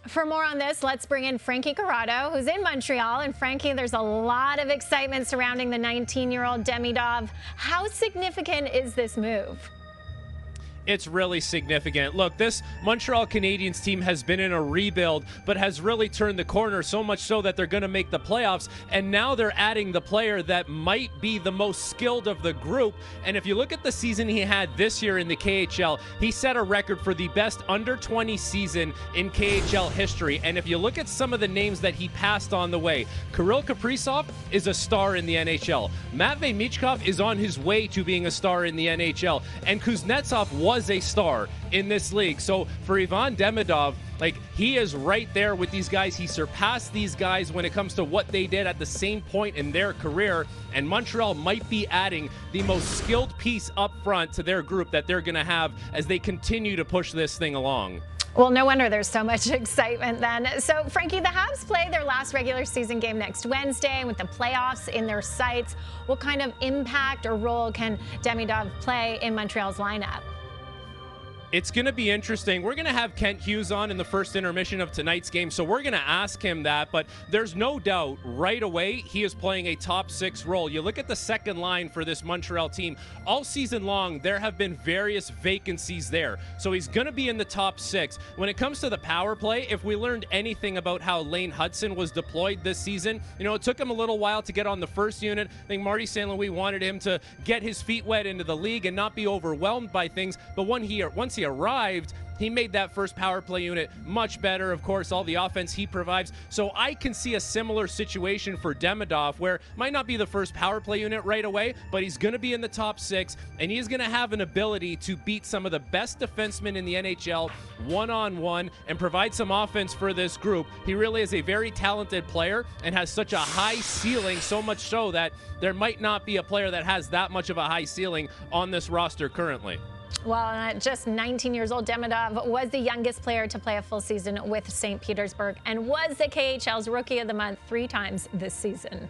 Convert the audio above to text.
For more on this, let's bring in Frankie Corrado, who's in Montreal. And Frankie, there's a lot of excitement surrounding the 19-year-old Demidov. How significant is this move? It's really significant. Look, this Montreal Canadiens team has been in a rebuild, but has really turned the corner, so much so that they're going to make the playoffs. And now they're adding the player that might be the most skilled of the group. And if you look at the season he had this year in the KHL, he set a record for the best under-20 season in KHL history. And if you look at some of the names that he passed on the way, Kirill Kaprizov is a star in the NHL. Matvei Michkov is on his way to being a star in the NHL. And Kuznetsov was a star in this league. So for Ivan Demidov, he is right there with these guys. He surpassed these guys when it comes to what they did at the same point in their career. And Montreal might be adding the most skilled piece up front to their group that they're going to have as they continue to push this thing along. Well, no wonder there's so much excitement then. So, Frankie, the Habs play their last regular season game next Wednesday with the playoffs in their sights. What kind of impact or role can Demidov play in Montreal's lineup? It's going to be interesting. We're going to have Kent Hughes on in the first intermission of tonight's game, so we're going to ask him that, but there's no doubt right away he is playing a top six role. You look at the second line for this Montreal team. All season long, there have been various vacancies there, so he's going to be in the top six. When it comes to the power play, if we learned anything about how Lane Hudson was deployed this season, it took him a little while to get on the first unit. I think Marty St. Louis wanted him to get his feet wet into the league and not be overwhelmed by things, but once he arrived, he made that first power play unit much better. Of course, all the offense he provides. So I can see a similar situation for Demidov, where might not be the first power play unit right away, but he's going to be in the top six, and he's going to have an ability to beat some of the best defensemen in the NHL one-on-one and provide some offense for this group. He really is a very talented player and has such a high ceiling, so much so that there might not be a player that has that much of a high ceiling on this roster currently. Well, at just 19 years old, Demidov was the youngest player to play a full season with St. Petersburg and was the KHL's Rookie of the Month 3 times this season.